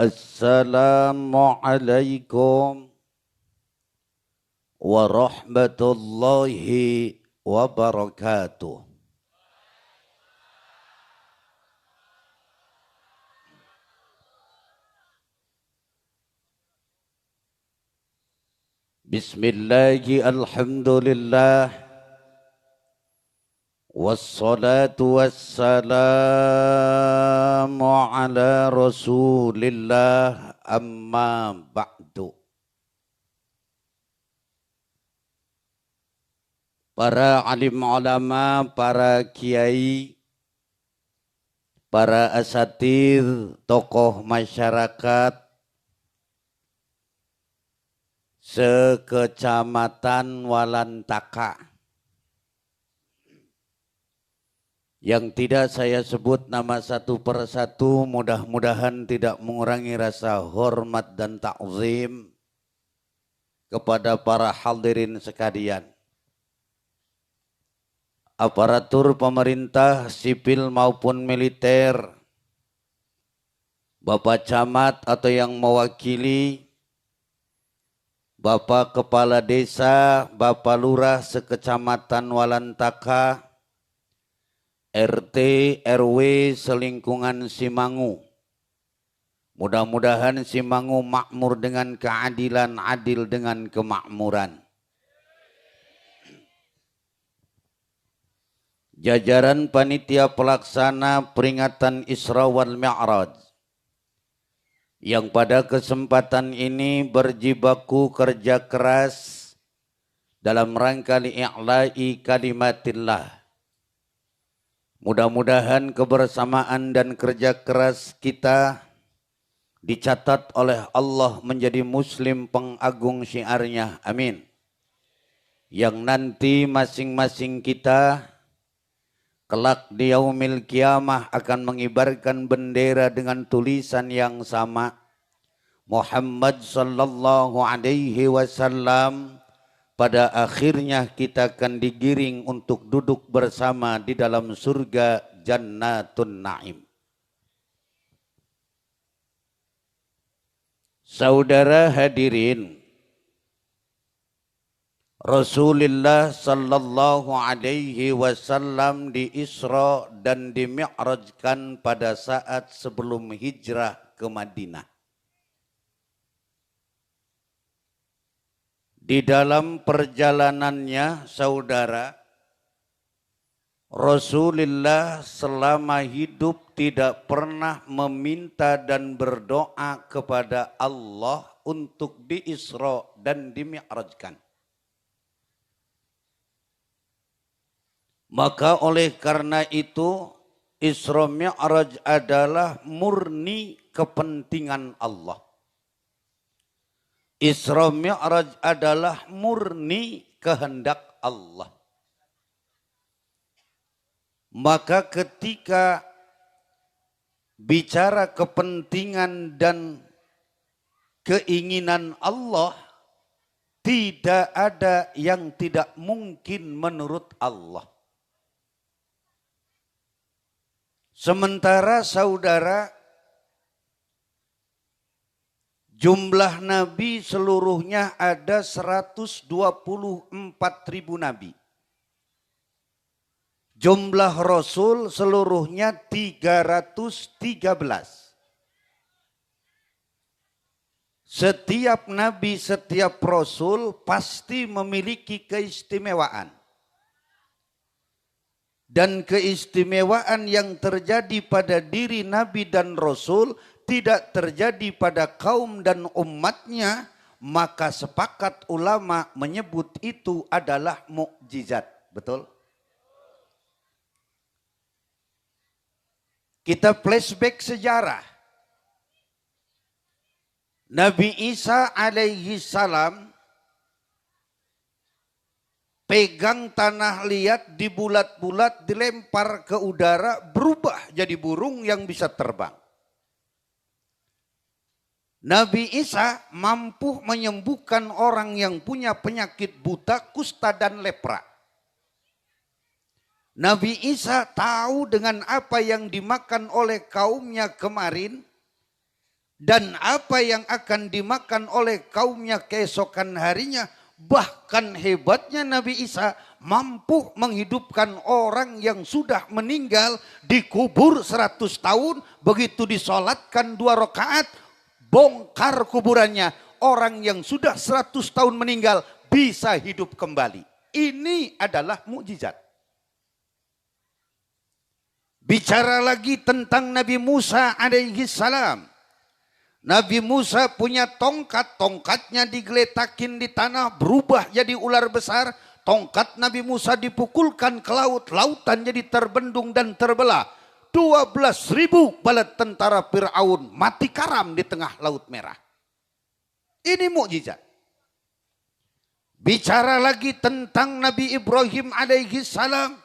Assalamualaikum warahmatullahi wabarakatuh. Bismillahi alhamdulillah wassalatu wassalamu ala rasulillah amma ba'du. Para alim ulama, para kiai, para asatidz, tokoh masyarakat sekecamatan Walantaka yang tidak saya sebut nama satu persatu, mudah-mudahan tidak mengurangi rasa hormat dan ta'zim kepada para hadirin sekalian. Aparatur pemerintah sipil maupun militer, Bapak Camat atau yang mewakili, Bapak Kepala Desa, Bapak Lurah sekecamatan Walantaka, RT, RW selingkungan Simangu. Mudah-mudahan Simangu makmur dengan keadilan, adil dengan kemakmuran. Jajaran panitia pelaksana peringatan Isra wal Mi'raj yang pada kesempatan ini berjibaku kerja keras dalam rangka li'i'la'i kalimatillah. Mudah-mudahan kebersamaan dan kerja keras kita dicatat oleh Allah menjadi muslim pengagung syiarnya. Amin. Yang nanti masing-masing kita kelak di yaumil kiamah akan mengibarkan bendera dengan tulisan yang sama. Muhammad sallallahu alaihi wasallam. Pada akhirnya kita akan digiring untuk duduk bersama di dalam surga Jannatun Naim. Saudara hadirin, Rasulullah sallallahu alaihi wasallam di Isra dan di Mi'rajkan pada saat sebelum hijrah ke Madinah. Di dalam perjalanannya, saudara, Rasulullah selama hidup tidak pernah meminta dan berdoa kepada Allah untuk di Isra dan di Mi'rajkan. Maka oleh karena itu Isra Mi'raj adalah murni kepentingan Allah. Isra Mi'raj adalah murni kehendak Allah. Maka ketika bicara kepentingan dan keinginan Allah, tidak ada yang tidak mungkin menurut Allah. Sementara saudara, jumlah nabi seluruhnya ada 124.000 nabi. Jumlah rasul seluruhnya 313. Setiap nabi, setiap rasul pasti memiliki keistimewaan. Dan keistimewaan yang terjadi pada diri Nabi dan Rasul tidak terjadi pada kaum dan umatnya, maka sepakat ulama menyebut itu adalah mukjizat. Betul? Kita flashback sejarah. Nabi Isa alaihi salam pegang tanah liat di bulat-bulat, dilempar ke udara, berubah jadi burung yang bisa terbang. Nabi Isa mampu menyembuhkan orang yang punya penyakit buta, kusta dan lepra. Nabi Isa tahu dengan apa yang dimakan oleh kaumnya kemarin, dan apa yang akan dimakan oleh kaumnya keesokan harinya. Bahkan hebatnya Nabi Isa mampu menghidupkan orang yang sudah meninggal, dikubur 100 tahun, begitu disolatkan 2 rakaat, bongkar kuburannya. Orang yang sudah 100 tahun meninggal bisa hidup kembali. Ini adalah mukjizat. Bicara lagi tentang Nabi Musa alaihi salam. Nabi Musa punya tongkat, tongkatnya digeletakin di tanah, berubah jadi ular besar. Tongkat Nabi Musa dipukulkan ke laut, lautan jadi terbendung dan terbelah. 12.000 bala tentara Fir'aun mati karam di tengah Laut Merah. Ini mukjizat. Bicara lagi tentang Nabi Ibrahim alaihi salam,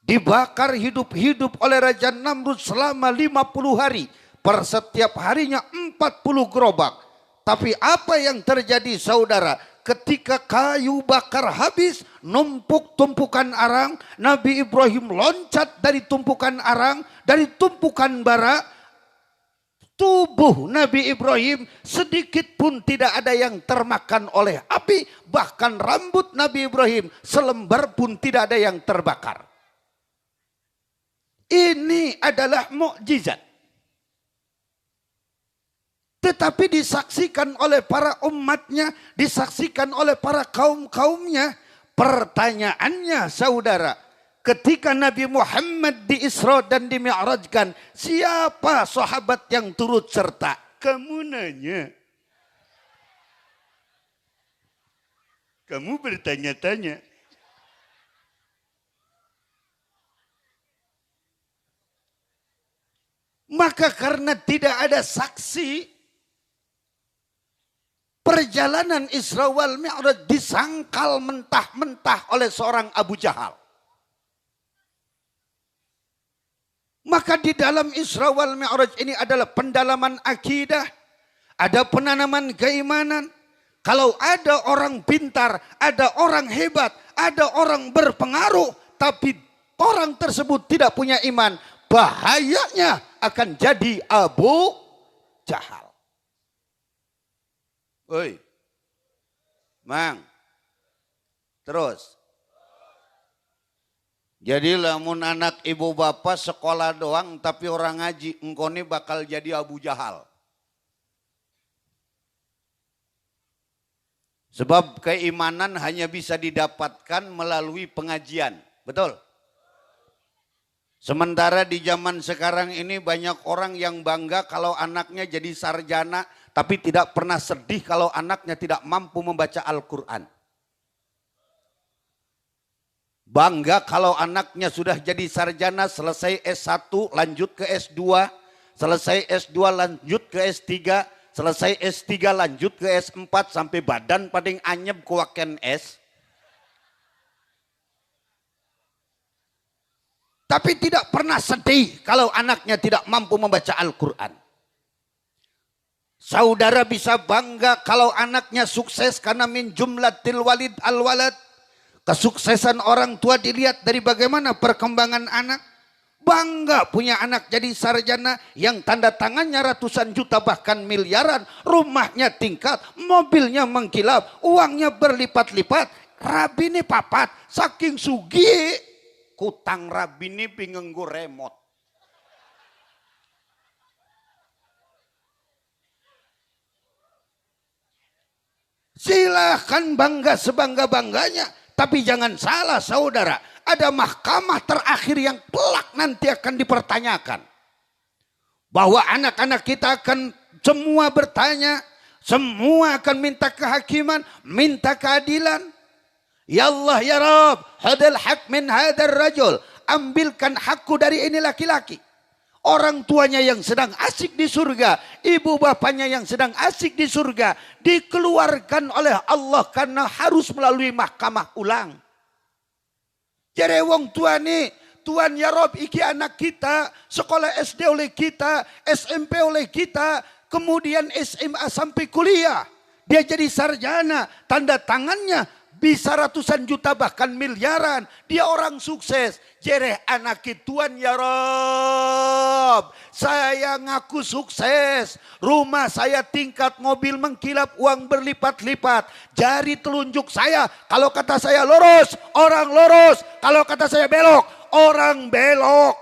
dibakar hidup-hidup oleh Raja Namrud selama 50 hari. Per setiap harinya 40 gerobak. Tapi apa yang terjadi saudara? Ketika kayu bakar habis, numpuk tumpukan arang, Nabi Ibrahim loncat dari tumpukan arang, dari tumpukan bara. Tubuh Nabi Ibrahim sedikit pun tidak ada yang termakan oleh api. Bahkan rambut Nabi Ibrahim selembar pun tidak ada yang terbakar. Ini adalah mukjizat. Tetapi disaksikan oleh para umatnya, disaksikan oleh para kaum-kaumnya. Pertanyaannya saudara, ketika Nabi Muhammad di Isra dan di Mi'rajkan, siapa sahabat yang turut serta? Kamu nanya. Kamu bertanya-tanya. Maka karena tidak ada saksi, perjalanan Isra wal Mi'raj disangkal mentah-mentah oleh seorang Abu Jahal. Maka di dalam Isra wal Mi'raj ini adalah pendalaman akidah, ada penanaman keimanan. Kalau ada orang pintar, ada orang hebat, ada orang berpengaruh, tapi orang tersebut tidak punya iman, bahayanya akan jadi Abu Jahal. Oi, Mang, terus. Jadi lamun anak ibu bapak sekolah doang tapi orang ngaji, engkau ini bakal jadi Abu Jahal. Sebab keimanan hanya bisa didapatkan melalui pengajian, betul? Sementara di zaman sekarang ini banyak orang yang bangga kalau anaknya jadi sarjana, tapi tidak pernah sedih kalau anaknya tidak mampu membaca Al-Quran. Bangga kalau anaknya sudah jadi sarjana, selesai S1 lanjut ke S2, selesai S2 lanjut ke S3, selesai S3 lanjut ke S4 sampai badan paling anyep kuaken S. Tapi tidak pernah sedih kalau anaknya tidak mampu membaca Al-Quran. Saudara bisa bangga kalau anaknya sukses karena min jumlatil walid al-walad. Kesuksesan orang tua dilihat dari bagaimana perkembangan anak. Bangga punya anak jadi sarjana yang tanda tangannya ratusan juta bahkan miliaran. Rumahnya tingkat, mobilnya mengkilap, uangnya berlipat-lipat. Rabini papat, saking sugi, kutang rabini pingenggu remote. Silahkan bangga sebangga-bangganya. Tapi jangan salah saudara. Ada mahkamah terakhir yang kelak nanti akan dipertanyakan. Bahwa anak-anak kita akan semua bertanya. Semua akan minta kehakiman. Minta keadilan. Ya Allah ya Rabb. Hadal haq min hadal rajul. Ambilkan hakku dari ini laki-laki. Orang tuanya yang sedang asik di surga, ibu bapaknya yang sedang asik di surga, dikeluarkan oleh Allah karena harus melalui mahkamah ulang. Jadi wong tua nih, Tuhan ya Rob, iki anak kita, sekolah SD oleh kita, SMP oleh kita, kemudian SMA sampai kuliah. Dia jadi sarjana, tanda tangannya bisa ratusan juta bahkan miliaran. Dia orang sukses. Jereh anak Tuhan ya Rob. Saya ngaku sukses. Rumah saya tingkat, mobil mengkilap, uang berlipat-lipat. Jari telunjuk saya, kalau kata saya lurus, orang lurus. Kalau kata saya belok, orang belok.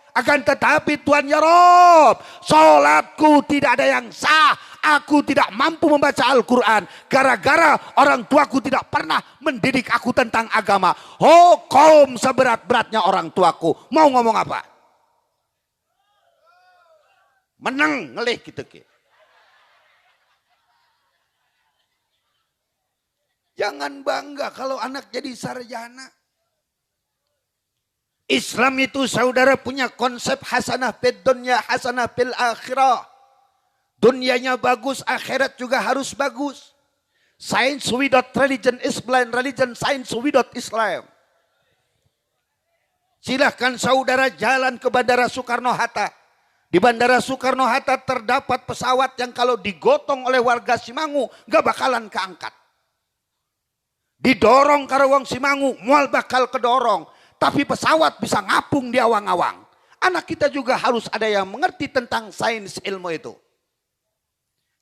Akan tetapi Tuhan ya Rob, sholatku tidak ada yang sah. Aku tidak mampu membaca Al-Quran. Gara-gara orang tuaku tidak pernah mendidik aku tentang agama. Hukum seberat-beratnya orang tuaku. Mau ngomong apa? Menang ngelih gitu. Jangan bangga kalau anak jadi sarjana. Islam itu saudara punya konsep hasanah fid dunya, hasanah fil akhirah. Dunianya bagus, akhirat juga harus bagus. Science without religion is blind, religion science without Islam. Silahkan saudara jalan ke Bandara Soekarno-Hatta. Di Bandara Soekarno-Hatta terdapat pesawat yang kalau digotong oleh warga Simangu gak bakalan keangkat. Didorong ke Rawang Simangu, mual bakal kedorong. Tapi pesawat bisa ngapung di awang-awang. Anak kita juga harus ada yang mengerti tentang sains ilmu itu.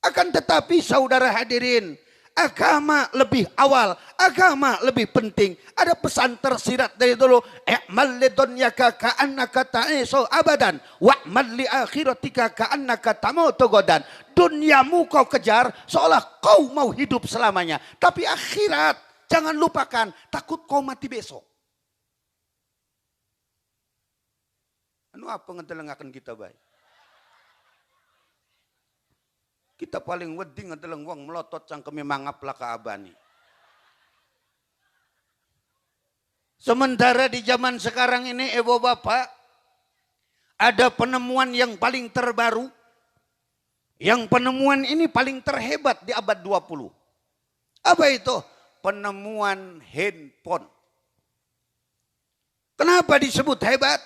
Akan tetapi saudara hadirin, agama lebih awal, agama lebih penting. Ada pesan tersirat dari dulu. I'mal lidunyaka ka'annaka ta'isu abadan. Wa'mal li akhiratika ka'annaka tamutu godan. Duniamu kau kejar seolah kau mau hidup selamanya. Tapi akhirat jangan lupakan, takut kau mati besok. Anu apa ngedelengakan kita baik? Kita paling wedi ngedeleng wong melotot cangkeme mangap lah ke abani. Sementara di zaman sekarang ini ibu bapak, ada penemuan yang paling terbaru. Yang penemuan ini paling terhebat di abad 20. Apa itu? Penemuan handphone. Kenapa disebut hebat?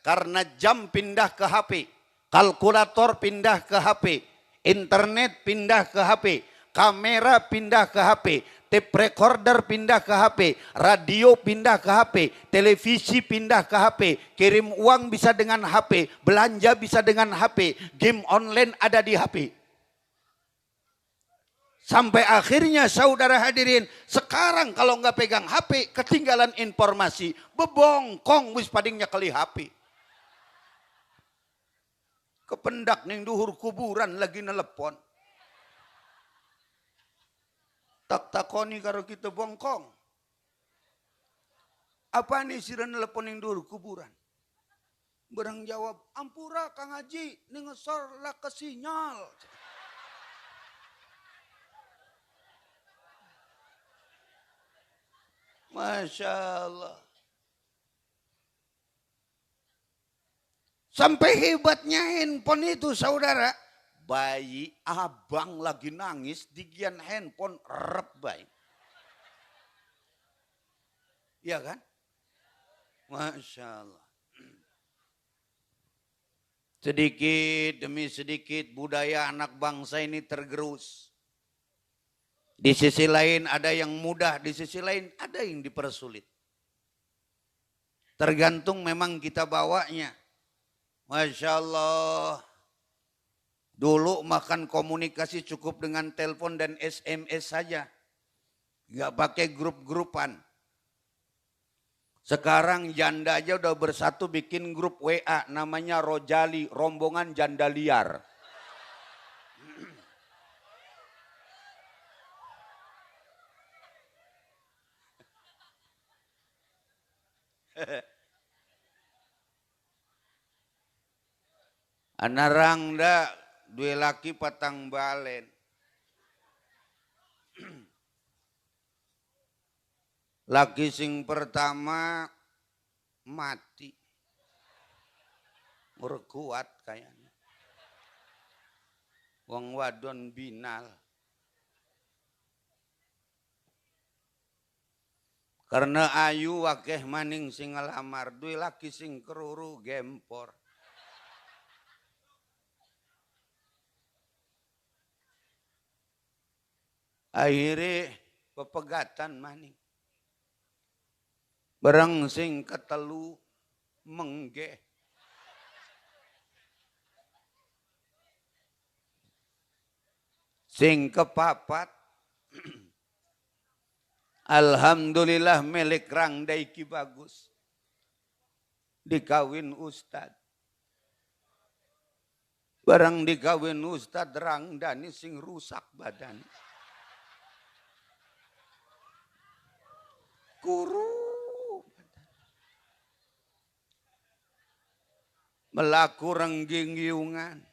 Karena jam pindah ke HP, kalkulator pindah ke HP, internet pindah ke HP, kamera pindah ke HP, tape recorder pindah ke HP, radio pindah ke HP, televisi pindah ke HP, kirim uang bisa dengan HP, belanja bisa dengan HP, game online ada di HP. Sampai akhirnya saudara hadirin, sekarang kalau nggak pegang HP, ketinggalan informasi, bebongkong wis padingnya kali HP. Kependak ning duhur kuburan lagi nelepon. Tak takoni karo kita bongkong. Apa nih sira nelepon ning duhur kuburan? Berang jawab, ampura Kang Haji, ning ngesor lah ke sinyal. Masya Allah. Sampai hebatnya handphone itu saudara. Bayi abang lagi nangis digian handphone rep bayi. Iya kan? Masya Allah. Sedikit demi sedikit budaya anak bangsa ini tergerus. Di sisi lain ada yang mudah, di sisi lain ada yang dipersulit. Tergantung memang kita bawanya. Masya Allah. Dulu makan komunikasi cukup dengan telepon dan SMS saja. Gak pakai grup-grupan. Sekarang janda aja udah bersatu bikin grup WA. Namanya Rojali, rombongan janda liar. Anarang da dua laki patang balen. Laki sing pertama mati. Berkuat kayaknya. Wong wadon binal. Karena ayu wakeh maning sing ngelamar. Dua laki sing keruru gempor. Akhirnya pepegatan maning. Barang sing ketelu menggeh. Sing kepapat alhamdulillah milik rangdai Ki Bagus. Dikawin ustad. Barang dikawin ustad rangdani sing rusak badan. Kuru. Melaku rengging-giungan.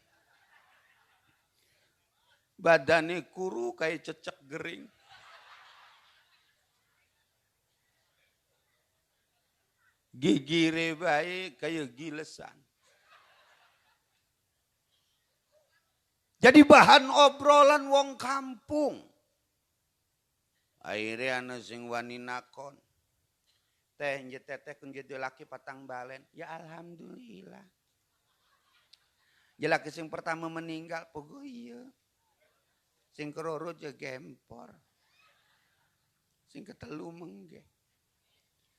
Badane kuru kayak cecek gering. Gigire baik kayak gilesan. Jadi bahan obrolan wong kampung. Akhirnya ana sing wani nakon. Teh teteh kun jadi laki patang balen. Ya alhamdulillah. Jelaki sing pertama meninggal, pogo iya. Sing keroro je gempor. Sing ketelu menggeh.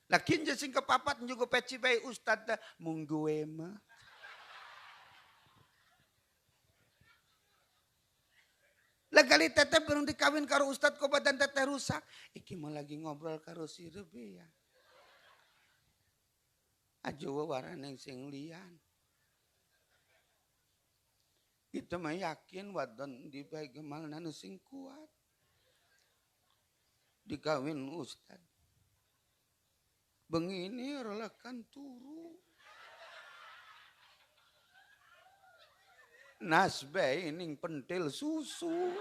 Lakin je sing kepapat juga peci bayi ustad munggu ema. Lagali teteh belum dikawin karo ustad kok badan teteh rusak. Iki mau lagi ngobrol karo si Rebe ya. Ajo waran yang sing lian. Kita mah yakin wadon di bagaimana nanu sing kuat. Dikawin ustad. Begini relakan turu. Nasbe ini pentil susu.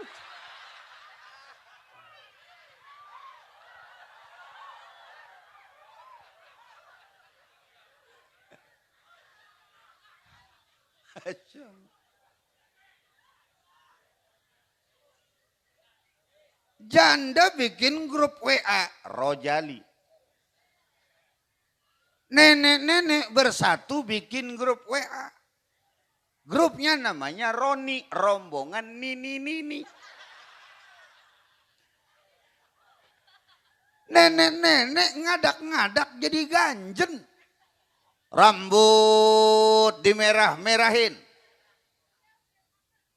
Janda bikin grup WA Rojali. Nenek-nenek bersatu bikin grup WA. Grupnya namanya Roni, rombongan Nini-Nini. Nenek-nenek ngadak-ngadak jadi ganjen. Rambut dimerah-merahin.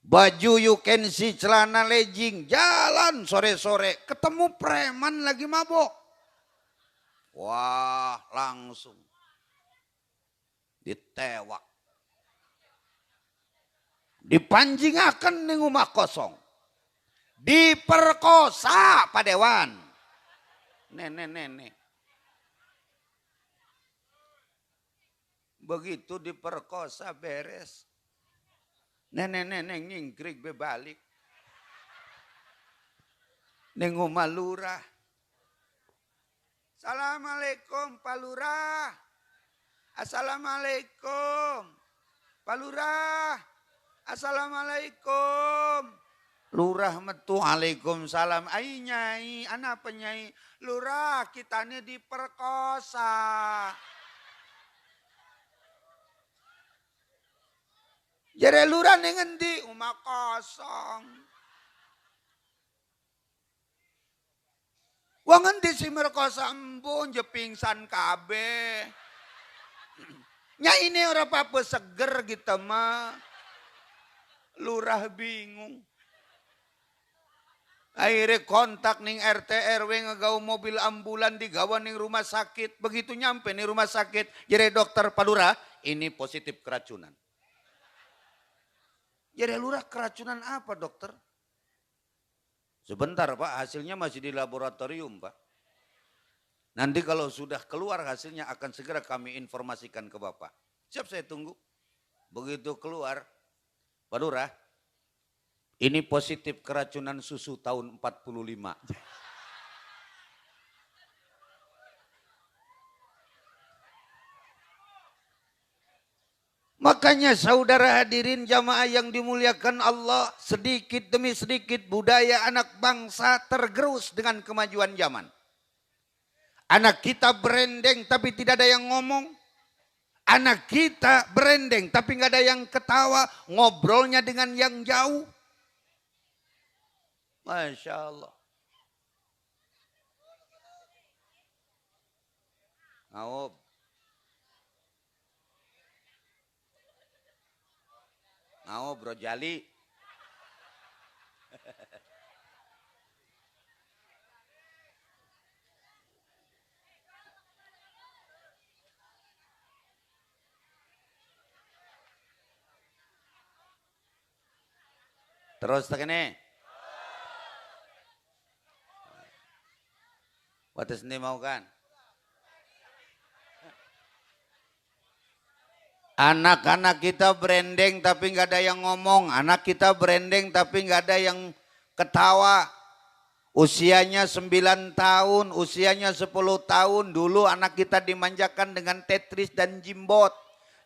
Baju you can see, celana legging, jalan sore-sore. Ketemu preman lagi mabok. Wah, langsung ditewak. Dipanjingaken ning omah kosong. Diperkosa Pak Dewan. Nenek-nenek. Begitu diperkosa beres. Nenek-nenek ngingkrik bebalik. Ning omah lurah. Assalamualaikum Pak Lurah. Assalamualaikum Pak Lurah. Assalamualaikum. Lurah metu Waalaikumsalam. Ai nyai, ana apa nyai? Lurah, kitane diperkosa. Jare lurah ning endi? Omah kosong. Wong endi si merkosa embun je pingsan kabeh. Nyai ini ora apa-apa seger gitu mah. Lurah bingung. Akhirnya kontak ning RT RW ngagawa mobil ambulan digawa ning rumah sakit. Begitu nyampe ning rumah sakit, jadi dokter Pak Lurah, ini positif keracunan. Jadi Lurah keracunan apa dokter? Sebentar Pak, hasilnya masih di laboratorium Pak. Nanti kalau sudah keluar hasilnya akan segera kami informasikan ke Bapak. Siap saya tunggu. Begitu keluar, Pak Lurah, ini positif keracunan susu tahun 45. Makanya saudara hadirin jamaah yang dimuliakan Allah, sedikit demi sedikit budaya anak bangsa tergerus dengan kemajuan zaman. Anak kita berendeng tapi tidak ada yang ngomong. Anak kita berendeng tapi nggak ada yang ketawa, ngobrolnya dengan yang jauh. Masya Allah. Ngaob. Ngaob Bro Jali. Terus tekene. Wates ini mau kan? Anak-anak kita branding tapi nggak ada yang ngomong. Anak kita branding tapi nggak ada yang ketawa. Usianya 9 tahun, usianya 10 tahun. Dulu anak kita dimanjakan dengan Tetris dan Jimbot.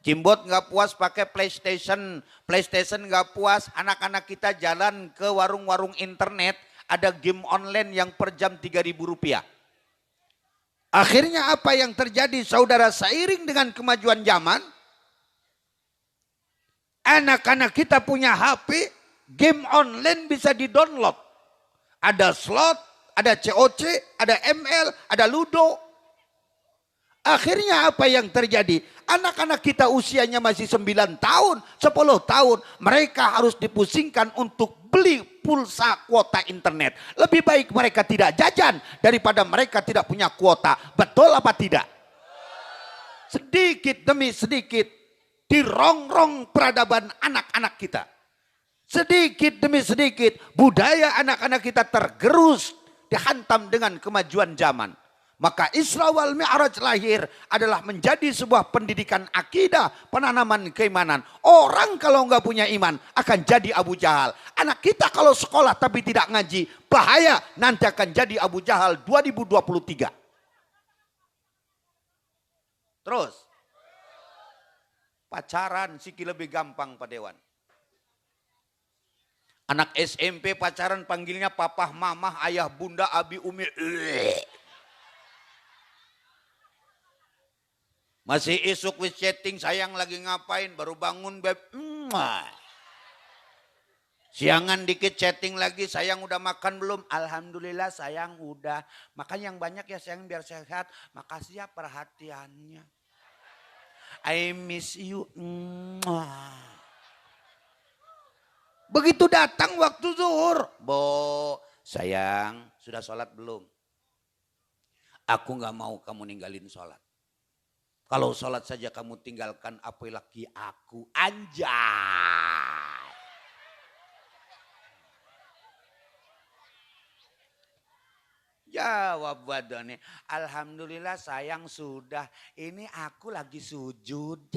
Jimbot nggak puas pakai PlayStation. PlayStation nggak puas, anak-anak kita jalan ke warung-warung internet. Ada game online yang per jam Rp3.000. Akhirnya apa yang terjadi saudara, seiring dengan kemajuan zaman, anak-anak kita punya HP, game online bisa di-download. Ada slot, ada COC, ada ML, ada Ludo. Akhirnya apa yang terjadi? Anak-anak kita usianya masih 9 tahun, 10 tahun. Mereka harus dipusingkan untuk beli pulsa kuota internet. Lebih baik mereka tidak jajan daripada mereka tidak punya kuota. Betul apa tidak? Sedikit demi sedikit dirongrong peradaban anak-anak kita. Sedikit demi sedikit budaya anak-anak kita tergerus, dihantam dengan kemajuan zaman. Maka Isra wal Mi'raj lahir adalah menjadi sebuah pendidikan akidah, penanaman keimanan. Orang kalau nggak punya iman akan jadi Abu Jahal. Anak kita kalau sekolah tapi tidak ngaji, bahaya, nanti akan jadi Abu Jahal 2023. Terus, pacaran siki lebih gampang Pak Dewan. Anak SMP pacaran panggilnya papah, mamah, ayah, bunda, abi, umi. Masih isuk wis chatting, sayang lagi ngapain, baru bangun beb. Siangan dikit chatting lagi, sayang udah makan belum? Alhamdulillah sayang udah. Makan yang banyak ya sayang biar sehat. Makasih ya perhatiannya. I miss you. Begitu datang waktu zuhur, Bo, sayang sudah sholat belum? Aku gak mau kamu ninggalin sholat. Kalau sholat saja kamu tinggalkan, apalagi aku, anjay. Jawab wadone, alhamdulillah sayang sudah, ini aku lagi sujud.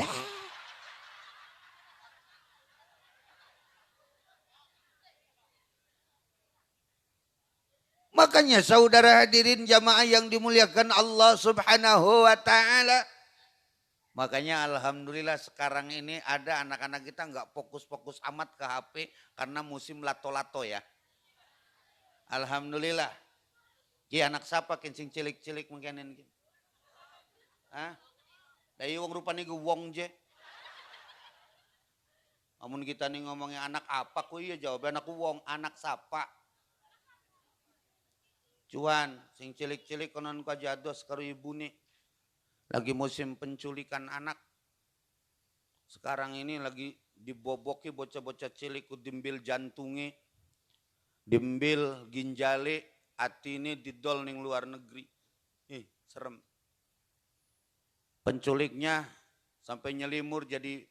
Makanya saudara hadirin jamaah yang dimuliakan Allah Subhanahu wa ta'ala. Makanya alhamdulillah sekarang ini ada anak-anak kita nggak fokus-fokus amat ke HP karena musim lato-lato ya. Alhamdulillah. Ki anak siapa kencing cilik-cilik mungkin. Hah? Dari wong rupanya gue wong je. Amun kita nih ngomongnya anak apa, ku iya jawab anakku wong, anak siapa? Cuan, sing cilik-cilik konon kajados karo ibu nih. Lagi musim penculikan anak. Sekarang ini lagi diboboki bocah-bocah cilik ku dimbil jantunge, dimbil ginjale, hati ini didol ning luar negeri. Serem. Penculiknya sampai nyelimur jadi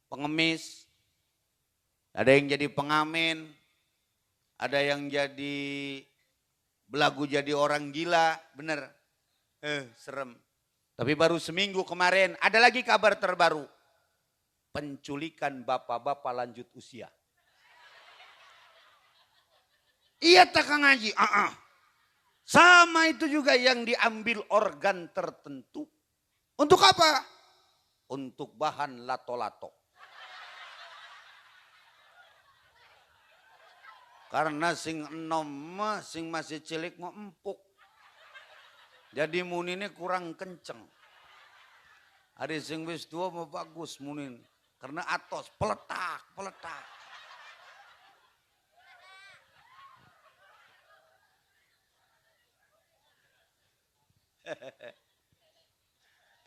pengemis. Ada yang jadi pengamen. Ada yang jadi belagu jadi orang gila, bener. Serem. Tapi baru seminggu kemarin ada lagi kabar terbaru. Penculikan bapak-bapak lanjut usia. Iya tak Kang Haji? Sama itu juga yang diambil organ tertentu. Untuk apa? Untuk bahan lato-lato. Karena sing enom sing masih cilik mau empuk. Jadi munine kurang kenceng. Ada sing wis tua mau bagus munin. Karena atos peletak.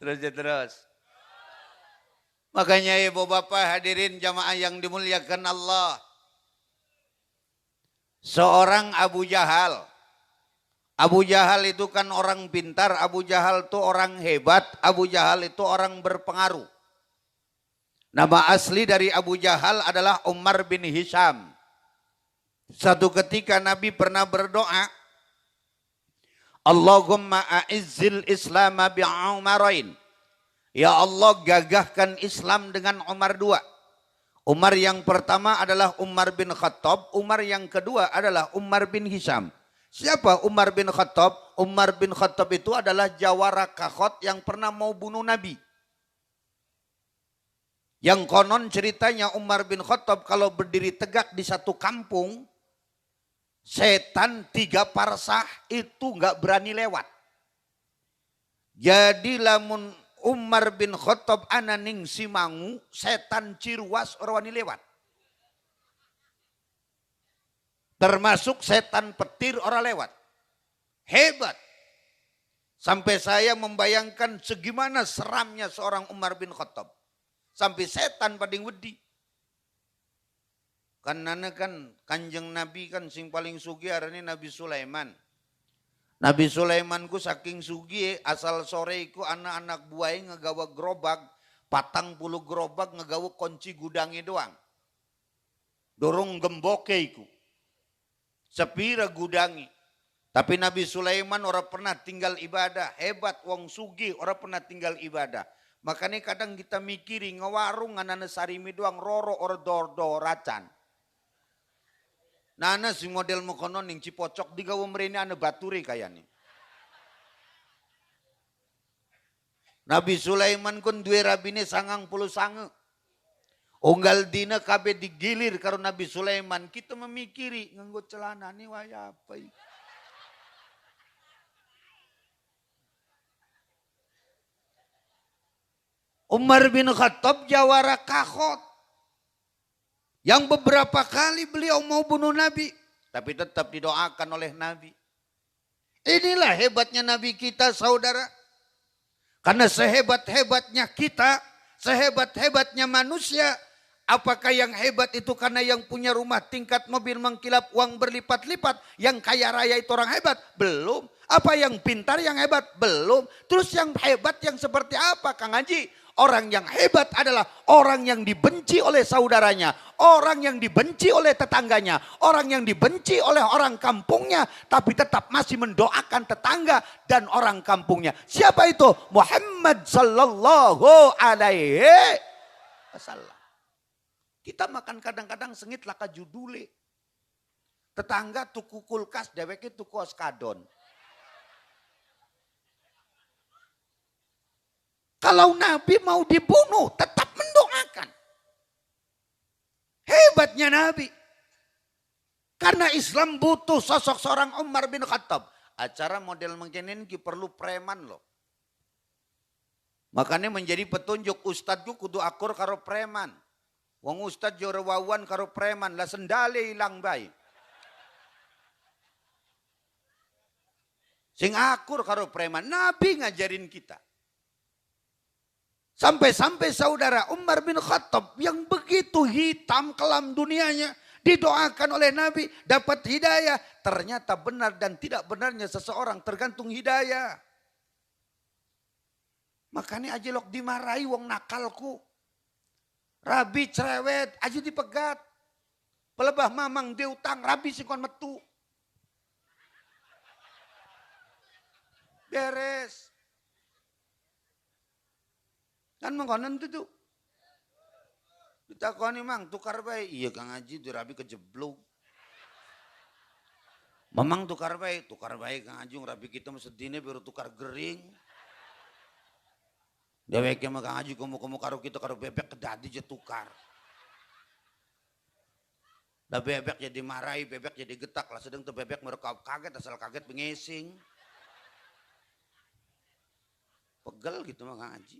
Terus ya terus. Makanya ibu bapak hadirin jamaah yang dimuliakan Allah. Seorang Abu Jahal. Abu Jahal itu kan orang pintar, Abu Jahal itu orang hebat, Abu Jahal itu orang berpengaruh. Nama asli dari Abu Jahal adalah Umar bin Hisham. Satu ketika Nabi pernah berdoa, Allahumma a'izzil Islam bi'umarain. Ya Allah, gagahkan Islam dengan Umar dua. Umar yang pertama adalah Umar bin Khattab, Umar yang kedua adalah Umar bin Hisham. Siapa Umar bin Khattab? Umar bin Khattab itu adalah jawara Kakhot yang pernah mau bunuh Nabi. Yang konon ceritanya Umar bin Khattab kalau berdiri tegak di satu kampung, setan 3 parsah itu nggak berani lewat. Jadi lamun Umar bin Khattab ananing simangu, setan cirwas orang wani lewat. Termasuk setan petir orang lewat. Hebat. Sampai saya membayangkan segimana seramnya seorang Umar bin Khattab. Sampai setan pading wedi. Karena kan kanjeng Nabi kan sing paling sugih arane Nabi Sulaiman. Nabi Sulaiman ku saking sugih asal sore iku anak-anak buahnya ngegawa gerobak, 40 gerobak ngegawa kunci gudangnya doang. Dorong gemboke iku. Sepira gudangi. Tapi Nabi Sulaiman orang pernah tinggal ibadah. Hebat wong sugih orang pernah tinggal ibadah. Makanya kadang kita mikiri ngewarung anana sarimi doang roro or dordo racan. Nana si model mukonon yang cipocok digawa mereni ane baturi kayaknya. Nabi Sulaiman kun duwe rabine 90 sange. Unggal dina kabeh digilir karo Nabi Sulaiman. Kita memikiri nganggo celana ni waya apa. Umar bin Khattab jawara Kakhot. Yang beberapa kali beliau mau bunuh Nabi. Tapi tetap didoakan oleh Nabi. Inilah hebatnya Nabi kita saudara. Karena sehebat-hebatnya kita, sehebat-hebatnya manusia. Apakah yang hebat itu karena yang punya rumah tingkat mobil mengkilap uang berlipat-lipat. Yang kaya raya itu orang hebat? Belum. Apa yang pintar yang hebat? Belum. Terus yang hebat yang seperti apa Kang Haji? Orang yang hebat adalah orang yang dibenci oleh saudaranya. Orang yang dibenci oleh tetangganya. Orang yang dibenci oleh orang kampungnya. Tapi tetap masih mendoakan tetangga dan orang kampungnya. Siapa itu? Muhammad sallallahu alaihi wasallam. Kita makan kadang-kadang sengit laka judule. Tetangga tuku kulkas, deweke tuku oskadon. Kalau Nabi mau dibunuh, tetap mendoakan. Hebatnya Nabi. Karena Islam butuh sosok seorang Umar bin Khattab. Acara model mengkinin perlu preman loh. Makanya menjadi petunjuk ustadku kudu akur karo preman. Wong ustad jore wawan karo preman lah sendale ilang bae. Sing akur karo preman, Nabi ngajarin kita. Sampai-sampai saudara Umar bin Khattab yang begitu hitam kelam dunianya didoakan oleh Nabi dapat hidayah. Ternyata benar dan tidak benarnya seseorang tergantung hidayah. Makanya aja lok dimarahi wong nakalku. Rabi cerewet aja dipegat. Pelebah mamang diutang rabi sikon metu. Beres. Kan mengkonon itu. Ditakoni mang tukar baik. Iya Kang Haji dirabi kejeblok. Memang tukar baik Kang Haji rabi kita sedine baru tukar gering. Deweke mah Kang Haji komo karo kita karo bebek kedadi je tukar. Lah bebek jadi marahi, bebek jadi getak lah sedang tuh bebek merekap kaget asal kaget bengesing. Pegel gitu mah Kang Haji.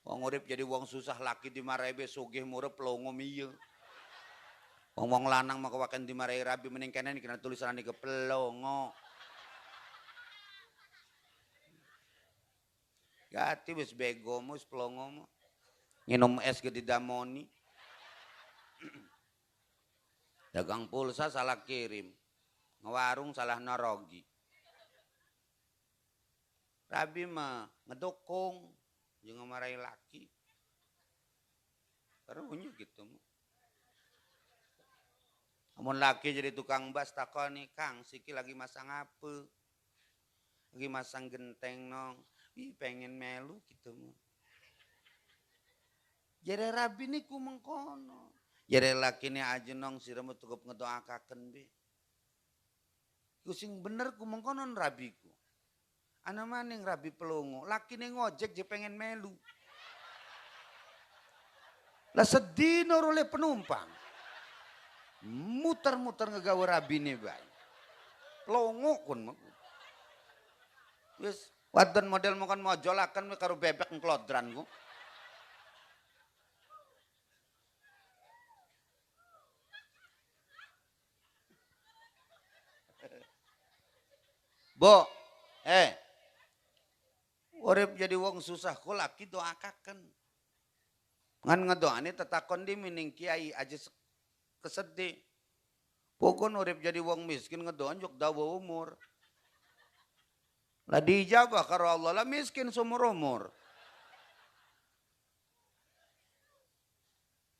Wong urip jadi wong susah laki dimarahi be sugih murep pelongo mieu. Wong lanang maka waken dimarahi Rabi mending kene kena tulisan iki pelongo. Gati wis bego mu wis pelongo mu. Nginum es gede damoni. Dagang pulsa salah kirim. Ngewarung salah narogi. Rabi mah ngedukung jeung ngamarahi laki. Karunya gitu mah. Amun laki jadi tukang bas takoni, "Kang, siki lagi masang apa?" Lagi masang genteng nong. Ih, pengen melu gitu mah. Jere Rabi niku mengkono. Jere laki ni aja nong sirama cukup ngedoakaken be. Ku sing bener ku mengkono Rabiku. Ana maning Rabi pelongo, laki ni ngojek je pengen melu. Lah sedino oleh penumpang. Muter-muter ngegawe Rabi nih bay. Pelongo kun mah. Wis wadon model makan mojolakan karo bebek ngelodran ku. Bo, urip jadi wong susah ku laki doakaken. Ngan ngedoane tetakon di mining kiai aja kesedih. Pokon urip jadi wong miskin ngedoan jok dawa umur. Lah dijabah karo Allah lah miskin seumur umur.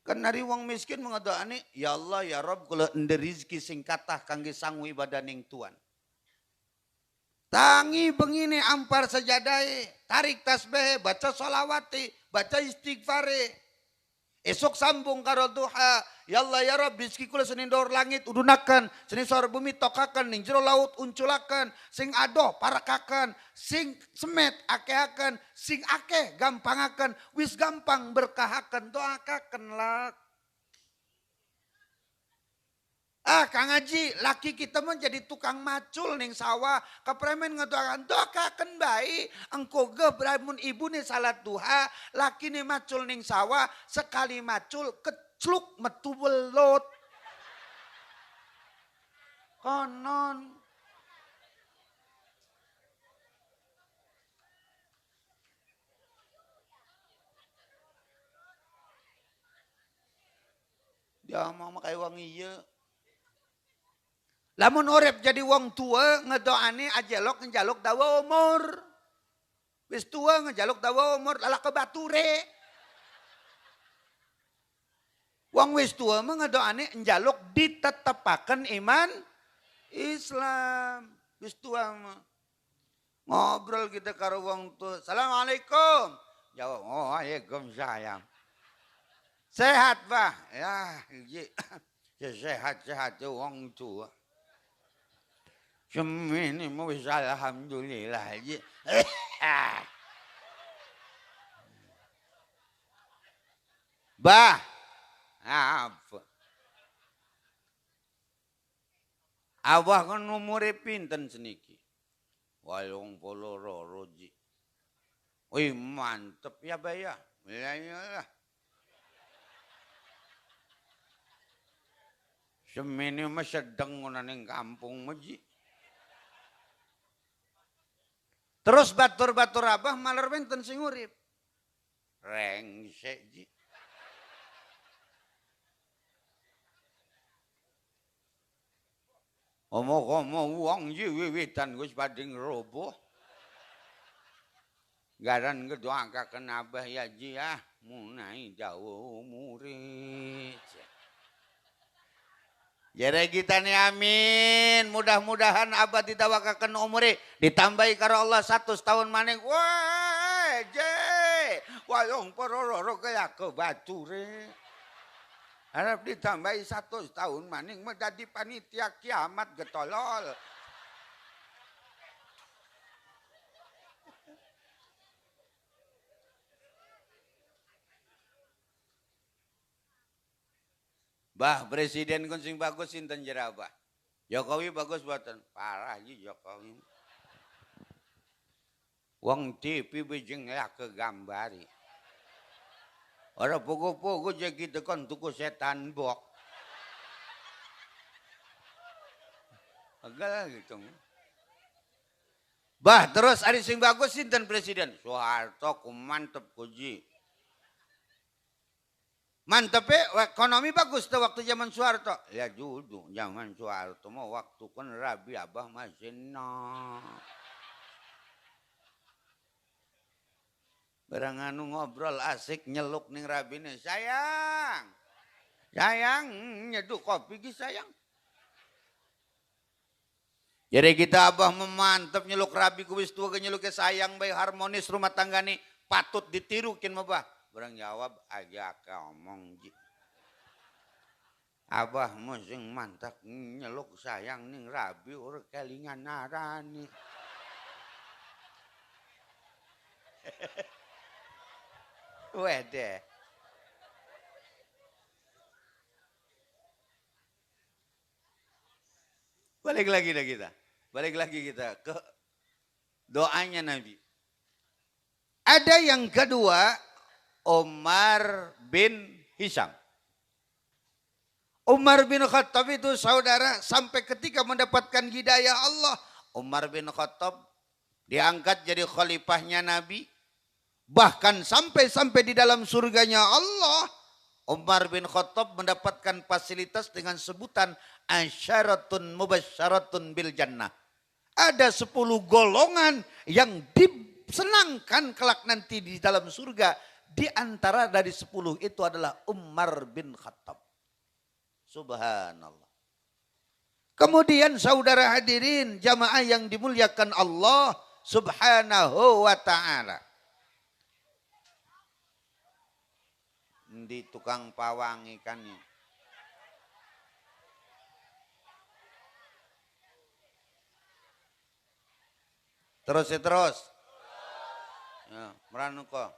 Kan dari wong miskin mengedoane, ya Allah ya Rob kula ende rizki sing kathah kangge sangu ibadah ning Tuan. Tangi bengine ampar sajadahe, tarik tasbih, baca sholawati, baca istighfare. Esok sambung karo duha, ya Allah ya Rabb rizki kula senin dor langit udunakan, senin sor bumi tokakan, ning jero laut unculakan, sing adoh parakakan, sing semet akehakan, sing akeh gampangakan, wis gampang berkahakan, doakakan lah. Kang Haji, laki kita mah jadi tukang macul ning sawah. Kepremen ngedoakan, doakan baik. Engkau gebramun ibu nih salat duha. Laki nih macul ning sawah. Sekali macul kecluk metu belut. Konon. Dia mau makai wong iya. Lamun urip jadi wong tua ngedoane ajelok njaluk dawa umur. Wis tua ngejaluk dawa umur lala ke bature. Wong wis tua mah ngedoane njaluk ditetepaken iman Islam. Wis tua mah. Ngobrol kita karo wong tua. Assalamualaikum. Jawab, oh waalaikumsalam. Sehat bah? Ya, sehat-sehat wong tua. Semini mau wis alhamdulillah aja. Bah, apa? Abah kan umure pinten seniki? 82 ji. Wih mantep ya Bah ya. Lah. Semini mah sedeng ngono ning kampung meji. Terus batur-batur Abah maler wenten sing urip. Rengsek ji. Omong-omong wong ji wiwitan wis padha ngroboh. Garan ngedoakaken Abah ya ji ah munai dawa umure. Jere kita nih amin. Mudah-mudahan Abah ditawakaken umure ditambahi karo Allah 100 tahun maning. Wah, je. Wayong pororo kaya ke bature. Harap ditambahi 100 tahun maning menjadi panitia kiamat getolol. Bah presiden kun sing bagus sinten jera Bah? Jokowi bagus buatan. Parah ji Jokowi. Wong TV bijeng ya ke gambari. Ora pogo-pogo je gitu kan tuku setan bok. Agak gitu. Bah terus ada sing bagus sinten presiden Soeharto ku mantep kuji. Mantep ekonomi bagus tuh waktu zaman Soeharto. Ya judul zaman Soeharto mau waktu kan Rabi Abah masih barang anu ngobrol asik nyeluk ning Rabine sayang. Sayang nyeduk kopi ki sayang. Jadi kita Abah memantep nyeluk Rabi ku wis tua nyeluk ke sayang baik harmonis rumah tangga nih patut ditirukin mah bah. Barang jawab aja ngomong ji. Abah musing mantap nyeluk sayang ning Rabi urang kelingan narani. Wede. Balik lagi dah kita. Balik lagi kita ke doanya Nabi. Ada yang kedua, Umar bin Hisham. Umar bin Khattab itu saudara sampai ketika mendapatkan hidayah Allah. Umar bin Khattab diangkat jadi khalifahnya Nabi. Bahkan sampai di dalam surganya Allah. Umar bin Khattab mendapatkan fasilitas dengan sebutan asyaratun mubasyaratun bil jannah. Ada 10 golongan yang disenangkan kelak nanti di dalam surga. Di antara dari 10 itu adalah Umar bin Khattab. Subhanallah. Kemudian saudara hadirin jamaah yang dimuliakan Allah subhanahu wa ta'ala. Di tukang pawang ikannya. Terus. Ya, meranu kok.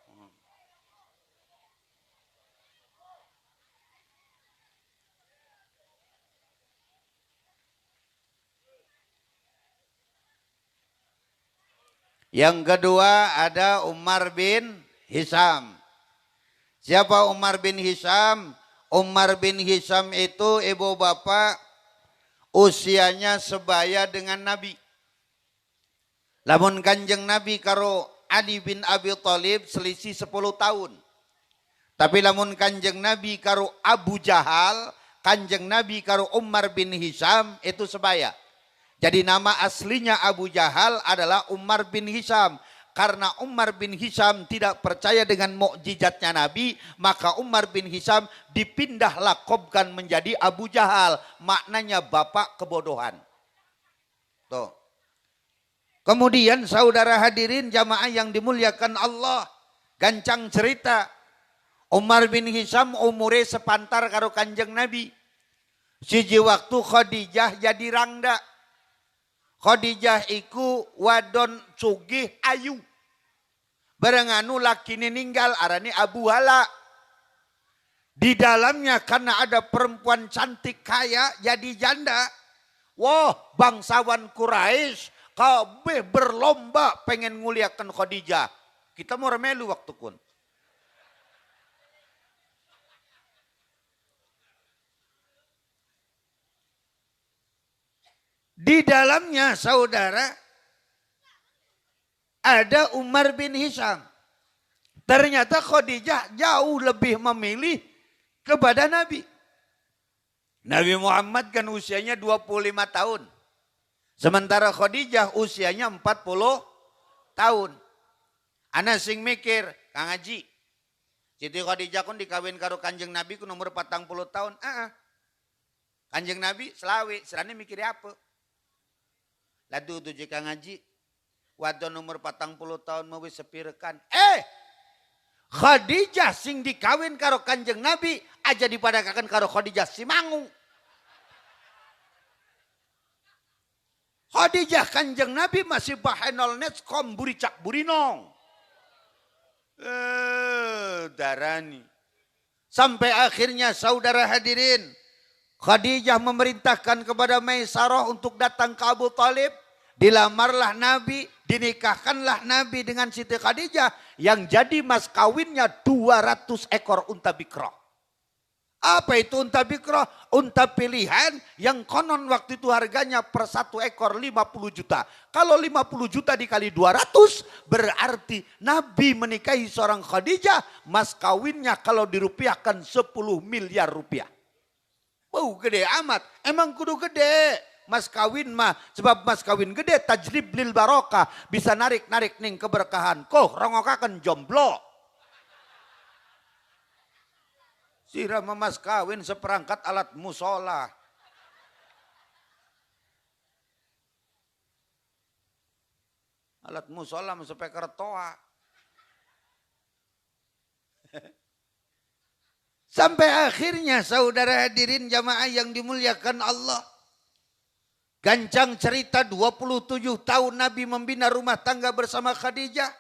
Yang kedua ada Umar bin Hisham. Siapa Umar bin Hisham? Umar bin Hisham itu ibu bapak usianya sebaya dengan Nabi. Lamun kanjeng Nabi karo Ali bin Abi Thalib selisih 10 tahun. Tapi lamun kanjeng Nabi karo Abu Jahal, kanjeng Nabi karo Umar bin Hisham itu sebaya. Jadi nama aslinya Abu Jahal adalah Umar bin Hisham. Karena Umar bin Hisham tidak percaya dengan mukjizatnya Nabi, maka Umar bin Hisham dipindah lakobkan menjadi Abu Jahal. Maknanya bapak kebodohan. Tuh. Kemudian saudara hadirin jamaah yang dimuliakan Allah. Gancang cerita. Umar bin Hisham umure sepantar karo kanjeng Nabi. Siji waktu Khadijah jadi rangda. Khadijah iku wadon sugih ayu. Baranganu lakini ninggal arani Abu Hala. Di dalamnya karena ada perempuan cantik kaya jadi janda. Wah bangsawan Quraisy kabeh berlomba pengen nguliakan Khadijah. Kita mau remelu waktu kun. Di dalamnya saudara ada Umar bin Hisham. Ternyata Khadijah jauh lebih memilih kepada Nabi. Nabi Muhammad kan usianya 25 tahun. Sementara Khadijah usianya 40 tahun. Ana sing mikir, Kang Haji. Siti Khadijah kun dikawin karo Kanjeng Nabi ku nomor 40 tahun. Kanjeng Nabi selawe, serane mikir apa? Ladu tuh jika ngaji, wadon nomor 40 tahun mau sepirekan. Khadijah sing dikawin karo kanjeng Nabi, aja dipadakakan karo Khadijah si mangu. Khadijah kanjeng Nabi masih bahenol netkom buricak burinong. Darani. Sampai akhirnya saudara hadirin, Khadijah memerintahkan kepada Maisarah untuk datang ke Abu Thalib. Dilamarlah Nabi, dinikahkanlah Nabi dengan Siti Khadijah. Yang jadi mas kawinnya 200 ekor unta bikra. Apa itu unta bikroh? Unta pilihan yang konon waktu itu harganya per satu ekor 50 juta. Kalau 50 juta dikali 200 berarti Nabi menikahi seorang Khadijah. Mas kawinnya kalau dirupiahkan 10 miliar rupiah. Gede amat. Emang kudu gede. Mas kawin mah. Sebab mas kawin gede tajlib lil barokah. Bisa narik-narik ning keberkahan. Koh rongokakan jomblo. Sirah mas kawin seperangkat alat musola. Alat musola sampai kertoa. Sampai akhirnya saudara hadirin jamaah yang dimuliakan Allah. Gancang cerita 27 tahun Nabi membina rumah tangga bersama Khadijah.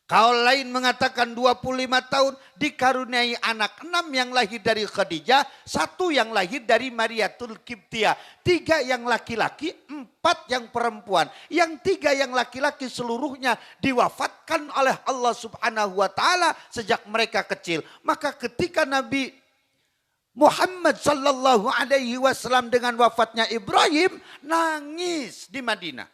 Kaul lain mengatakan 25 tahun dikaruniai anak 6 yang lahir dari Khadijah, 1 yang lahir dari Mariatul Qibtiyah, 3 yang laki-laki, 4 yang perempuan. Yang 3 yang laki-laki seluruhnya diwafatkan oleh Allah Subhanahu wa taala sejak mereka kecil. Maka ketika Nabi Muhammad sallallahu alaihi wasallam dengan wafatnya Ibrahim nangis di Madinah.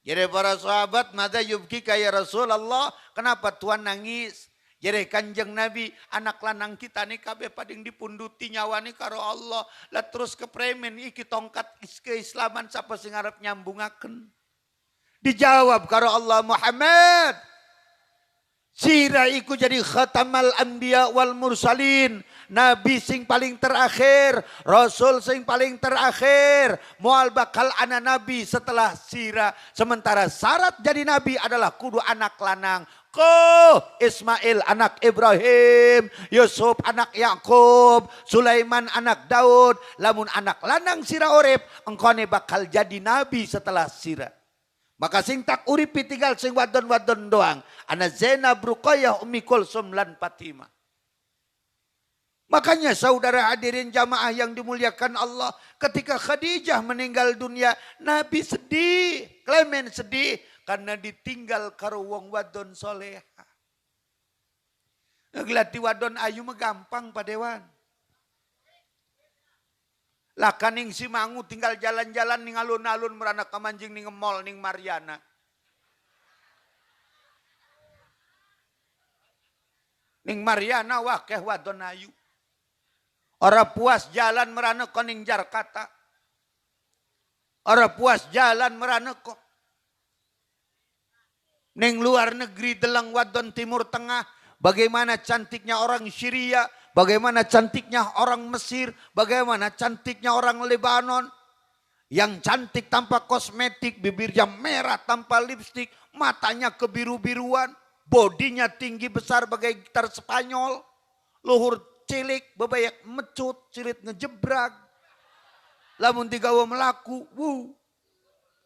Jadi para sahabat, mada yubkika ya Rasulullah, kenapa Tuhan nangis? Jadi kanjeng Nabi, anak lanang kita nih kabeh pading dipunduti nyawa nih karo Allah. Lah terus kepremen iki tongkat keislaman siapa sing arep nyambungaken? Dijawab karo Allah, Muhammad, sira iku jadi khatamal anbiya wal mursalin. Nabi sing paling terakhir, Rasul sing paling terakhir. Mual bakal anak Nabi setelah sira. Sementara syarat jadi Nabi adalah kudu anak lanang. Ismail anak Ibrahim, Yusuf anak Yakub, Sulaiman anak Daud. Lamun anak lanang sira urip, engkone bakal jadi Nabi setelah sira. Maka sing tak uripi tinggal sing wadon-wadon doang. Ana Zainab, Ruqayyah, Ummi Kulsum lan Fatimah. Makanya saudara hadirin jamaah yang dimuliakan Allah. Ketika Khadijah meninggal dunia, Nabi sedih. Klemen sedih. Karena ditinggal karo wong wadon soleha. Ngelati wadon ayu mah gampang Pak Dewan. Lah kaning si Mangu tinggal jalan-jalan ning alun-alun merana kamanjing ning mall ning Mariana. Ning Mariana wakeh wadon ayu. Orang puas jalan merana koning Jakarta. Orang puas jalan merana kok. Ning luar negeri delang wadon Timur Tengah. Bagaimana cantiknya orang Syria. Bagaimana cantiknya orang Mesir. Bagaimana cantiknya orang Lebanon. Yang cantik tanpa kosmetik. Bibirnya merah tanpa lipstik. Matanya kebiru-biruan. Bodinya tinggi besar bagai gitar Spanyol. Luhur cilik, bebayak mecut, cilit ngejebrag. Lamun digawa melaku,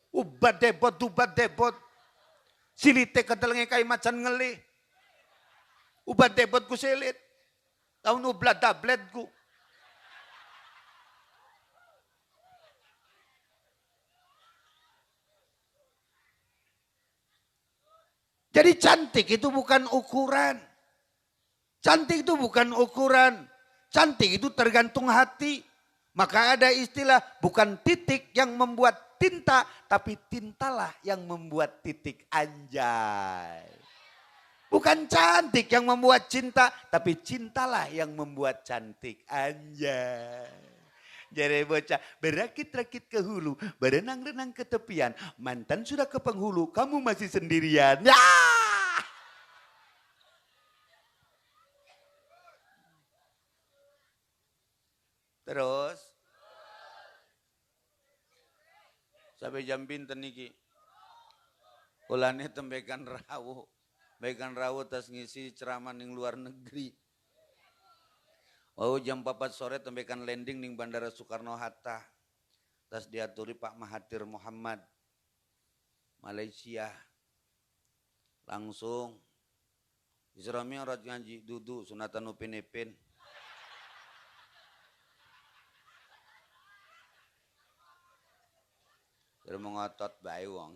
ubat debot. Silite kedelenge kai macan ngelih. Ubat debot ku silit. Tahun ublat tablet ku. Jadi cantik itu bukan ukuran. Cantik itu bukan ukuran. Cantik itu tergantung hati. Maka ada istilah bukan titik yang membuat tinta. Tapi tintalah yang membuat titik. Anjay. Bukan cantik yang membuat cinta. Tapi cintalah yang membuat cantik. Anjay. Jadi bocah berakit-rakit ke hulu. Berenang-renang ke tepian. Mantan sudah ke penghulu. Kamu masih sendirian. Ya. Terus sampai jam pinten niki. Ulane tembekan rawuh. Bekan rawuh tas ngisi ceramah ning luar negeri. Oh jam 4 sore tembekan landing ning Bandara Soekarno-Hatta. Tas diaturi Pak Mahathir Muhammad. Malaysia. Langsung. Isrami orang ngaji dudu sunatan upin-ipin. Terus mengotot bayi wong.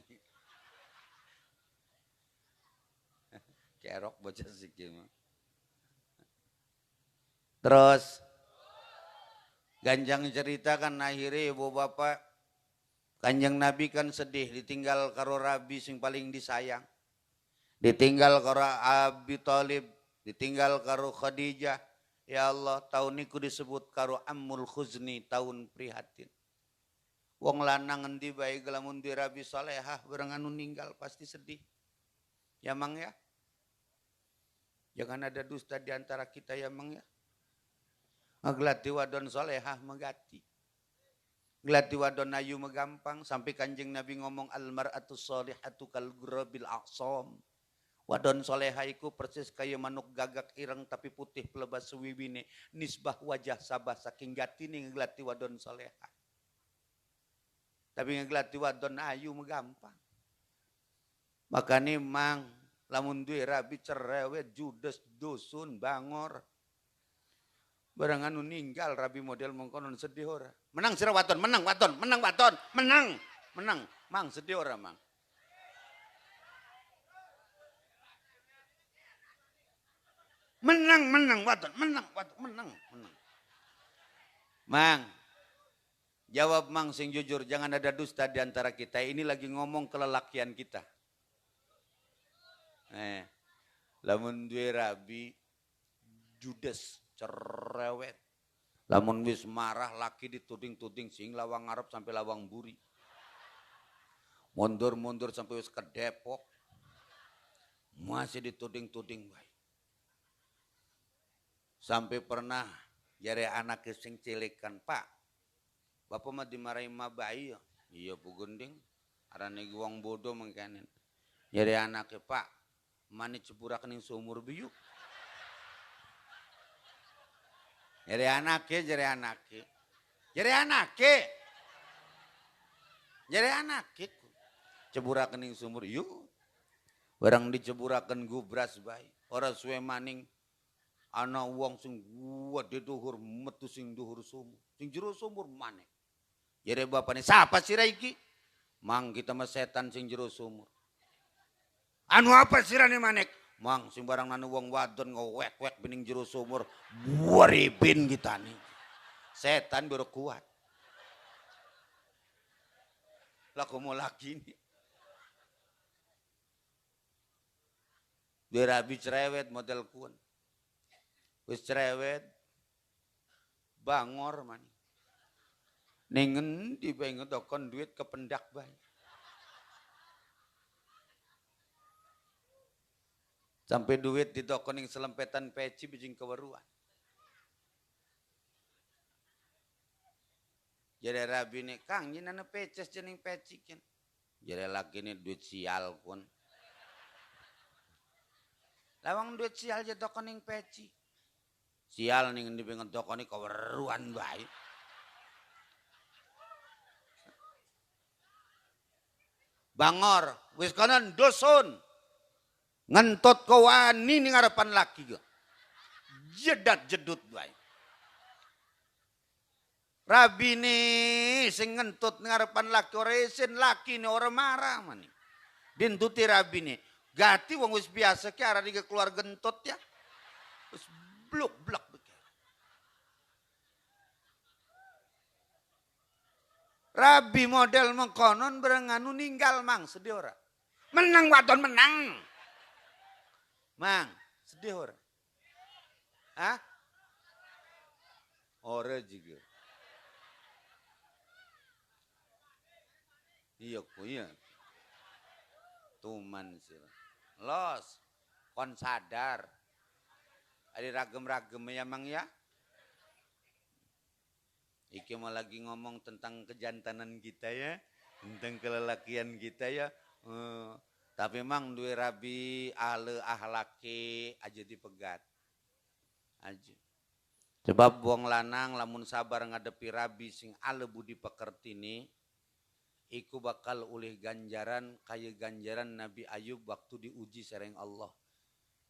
Kerok bocah sikit. Terus Ganjang cerita kan akhirnya ibu bapak Kanjeng Nabi kan sedih ditinggal karo Rabi sing paling disayang. Ditinggal karo Abi Thalib, ditinggal karo Khadijah. Ya Allah, tahun niku disebut karo Ammul Khuzni, tahun prihatin. Wong lanang endi bae lamun di Rabi salehah bareng anu ninggal pasti sedih. Ya Mang ya. Jangan ada dusta di antara kita ya Mang ya. Ngeglati wadon solehah megati. Ngeglati wadon ayu megampang. Sampai Kanjeng Nabi ngomong almar'atu solihatu kal gurabil aqsom. Wadon solehah iku persis kaya manuk gagak ireng tapi putih pelebas suwiwine. Nisbah wajah sabah saking gatine ngeglati wadon solehah. Tapi ngeglati wadon ayu megampang. Makanya Mang lamun duwe rabi cerewet judes dusun bangor. Barang anu ninggal rabi model mengkonon sedih ora. Menang sira waton, menang waton, menang waton, menang. Menang, Mang sedih ora Mang. Menang waton, menang waton, menang. Mang, jawab Mang sing jujur, jangan ada dusta di antara kita. Ini lagi ngomong kelelakian kita. Lamun duwe rabi judes cerewet. Lamun wis marah laki dituding-tuding sing lawang ngarep sampai lawang buri. Mundur-mundur sampai wis ke Depok. Masih dituding-tuding bae. Sampai pernah jare anak sing cilik kan, Pak. Bapak mah dimarahi mah bayi ya. Iya Bu Gending. Arane wong bodoh mengkenen. Jare anake, Pak, mani ceburakan ning sumur biuk. Jare anake. Ceburakan ning sumur yuk. Barang diceburakan gubras bae. Ora suwe maning ana wong sing gede duhur metu sing duhur sumur. Sing jero sumur maneh. Jare bapane, "Siapa sira iki?" "Mang, kita mah setan sing jero sumur." "Anu apa sirane manek?" "Mang, sing barang nanu wong wadon ngowek-wek bening jero sumur, buaripin kita nih. Setan baru kuat." Lah komo lagi nih. Dia rabi cerewet model kun. Wis cerewet bangor man. Ning endi bae ngedokon duit kependak bae. Sampai duit ditokon ning selempetan peci bijing keweruan. Jadi rabi nih, "Kang, jenana peces jening peci kan." Jadi laki nih duit sial pun. Lawang duit sial aja tokon ning peci. Sial ning endi pengen tokon ning keweruan bae. Bangor, wis kanan dosun. Ngentot ko wani ning ngarepan laki ge. Jedat jedut bae. Rabi nih sing ngentut ning ngarepan laki ora isin laki nih ora marah man. Dintuti rabi nih. Gati wong wis biasa ki arane keluar gentut ya. Wis blok-blok begitu. Rabi model mengkonon berenganu ninggal Mang sedih ora. Menang wadon menang. Mang, sedih ora? Hah? Ora juga. Iya ku iya. Tuman sih. Los, kon sadar. Ada ragem-ragem ya Mang ya. Iki mau lagi ngomong tentang kejantanan kita ya. Tentang kelelakian kita ya. Tapi Mang duwe rabi ale ahlake aja dipegat. Aja. Sebab wong lanang lamun sabar ngadepi rabi sing ale budi pekertini iku bakal ulih ganjaran kaya ganjaran Nabi Ayub waktu diuji sareng Allah.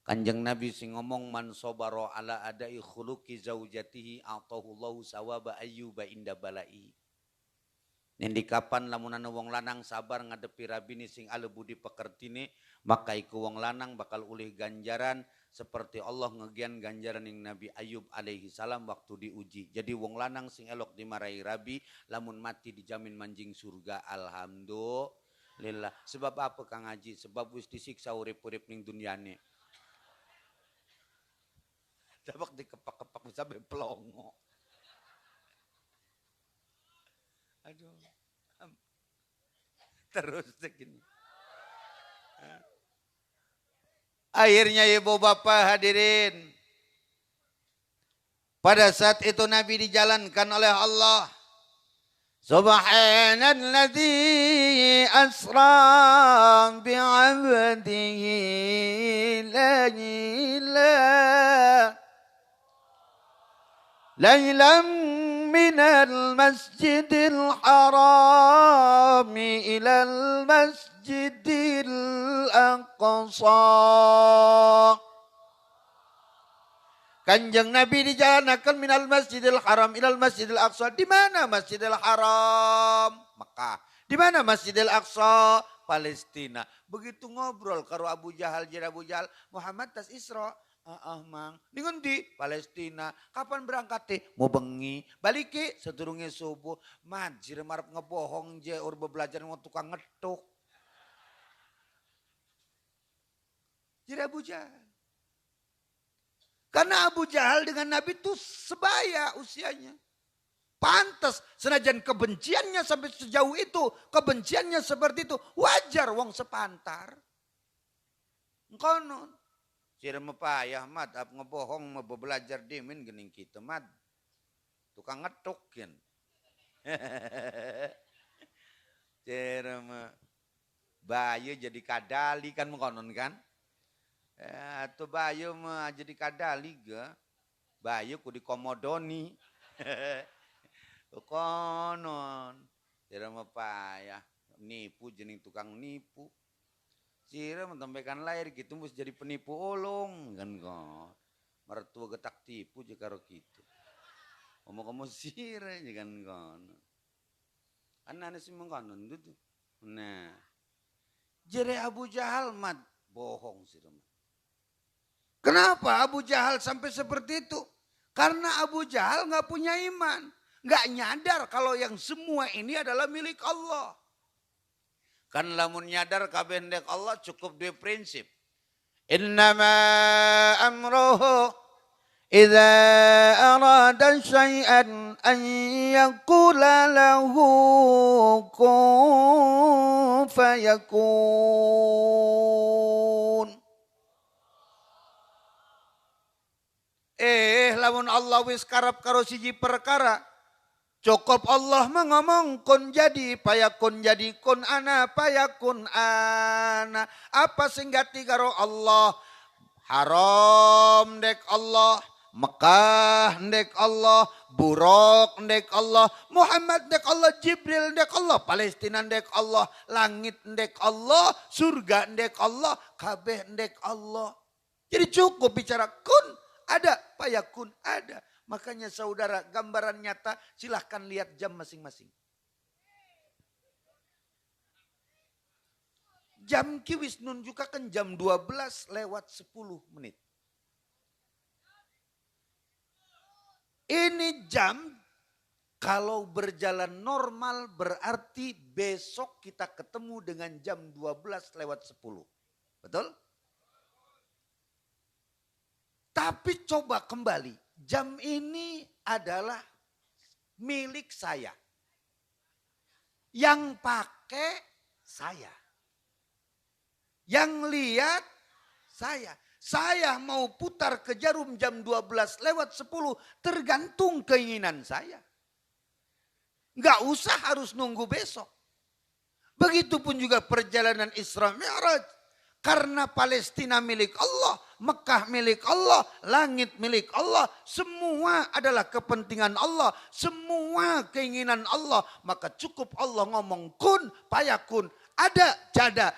Kanjeng Nabi sing ngomong man sabara ala adai khuluqi zaujatihi atahullahu sawaba ayyuba inda balai. Nendi kapan lamunana wong lanang sabar ngadepi rabini sing ale budi pekertine maka iku wong lanang bakal ulih ganjaran seperti Allah ngegian ganjaran yang Nabi Ayub alaihi salam waktu diuji. Jadi wong lanang sing elok dimarahi rabi, lamun mati dijamin manjing surga. Alhamdulillah. Sebab apa Kang Haji? Sebab wis disiksa urip-urip ning dunyane. Dabak dikepak-kepak sampai pelongo. Aduh. Terus segini. Akhirnya ibu bapak hadirin. Pada saat itu Nabi dijalankan oleh Allah. Subhanalladzi asra bi'abdihi laylan minal masjidil harami ilal masjidil aqsa. Kanjeng Nabi dijalankan minal masjidil haram ilal masjidil aqsa. Di mana masjidil haram? Mekah. Di mana masjidil aqsa? Palestina. Begitu ngobrol karo Abu Jahal, jadi Abu Jahal, Muhammad tas Isra. Mang. Di ngendi? Palestina. Kapan berangkat? Mau bengi. Baliki sedurunge subuh. Majir marep ngebohong je urbe belajar mau tukang ngetuk. Jadi Abu Jahal. Karena Abu Jahal dengan Nabi itu sebaya usianya. Pantas senajan kebenciannya sampai sejauh itu. Kebenciannya seperti itu. Wajar wong sepantar. Konon. Cira mepayah mat. Ap ngebohong mau belajar dimin gening kita mat. Tukang ngetukin. Cira bayu jadi kadali kan konon kan. Atau bayu mah jadi kadali ga. Bayu ku dikomodoni. Konon. Cira mepayah. Nipu jening tukang nipu. Cira mentampaikan lahir gitu mesti jadi penipu olong kan kok. Mertua getak tipu je karo gitu. Ngomong-ngomong sira je kan kon. Anak-anak sih mengkonon gitu. Nah. Jere Abu Jahal mat bohong sih. Kenapa Abu Jahal sampai seperti itu? Karena Abu Jahal nggak punya iman. Nggak nyadar kalau yang semua ini adalah milik Allah. Kan lamun nyadar kabeh ndek Allah cukup dua prinsip. Innama amruhu idza arada syai'an an yaqula lahu kun fayakun. Lamun Allah wis karep karo siji perkara. Cukup Allah mengomong kun jadi, payakun jadi, kun ana, payakun ana. Apa singgati karo Allah? Haram dek Allah, Mekah dek Allah, Buruk dek Allah, Muhammad dek Allah, Jibril dek Allah, Palestina dek Allah, langit dek Allah, surga dek Allah, kabeh dek Allah. Jadi cukup bicara kun ada, payakun ada. Makanya saudara gambaran nyata silahkan lihat jam masing-masing. Jam kiwis nunjukakan jam 12:10. Ini jam kalau berjalan normal berarti besok kita ketemu dengan jam 12:10. Betul? Tapi coba kembali. Jam ini adalah milik saya. Yang pakai saya. Yang lihat saya. Saya mau putar ke jarum jam 12:10 tergantung keinginan saya. Nggak usah harus nunggu besok. Begitupun juga perjalanan Isra Mi'raj. Karena Palestina milik Allah, Mekah milik Allah, langit milik Allah. Semua adalah kepentingan Allah. Semua keinginan Allah. Maka cukup Allah ngomong kun, payakun. Ada, jada.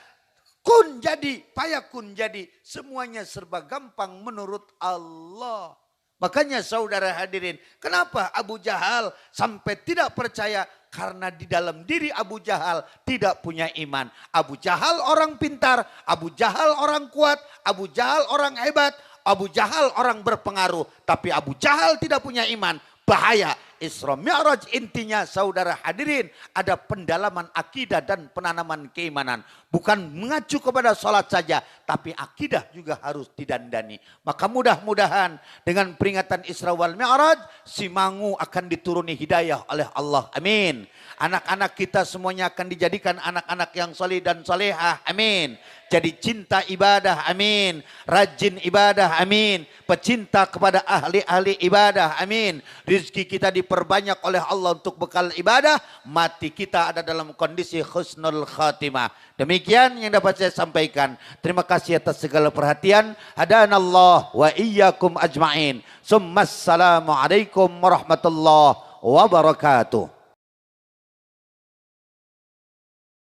Kun jadi, payakun jadi. Semuanya serba gampang menurut Allah. Makanya saudara hadirin, kenapa Abu Jahal sampai tidak percaya? Karena di dalam diri Abu Jahal tidak punya iman. Abu Jahal orang pintar, Abu Jahal orang kuat, Abu Jahal orang hebat, Abu Jahal orang berpengaruh, tapi Abu Jahal tidak punya iman. Bahaya. Isra Mi'raj intinya saudara hadirin ada pendalaman akidah dan penanaman keimanan. Bukan mengacu kepada sholat saja, tapi akidah juga harus didandani. Maka mudah-mudahan dengan peringatan Isra wal Mi'raj, si Mangu akan dituruni hidayah oleh Allah. Amin. Anak-anak kita semuanya akan dijadikan anak-anak yang soleh dan solehah. Amin. Jadi cinta ibadah, amin. Rajin ibadah, amin. Pecinta kepada ahli-ahli ibadah, amin. Rizki kita diperbanyak oleh Allah untuk bekal ibadah. Mati kita ada dalam kondisi husnul khatimah. Demikian yang dapat saya sampaikan. Terima kasih atas segala perhatian. Hadanallah wa iyyakum ajma'in. Assalamualaikum warahmatullahi wabarakatuh.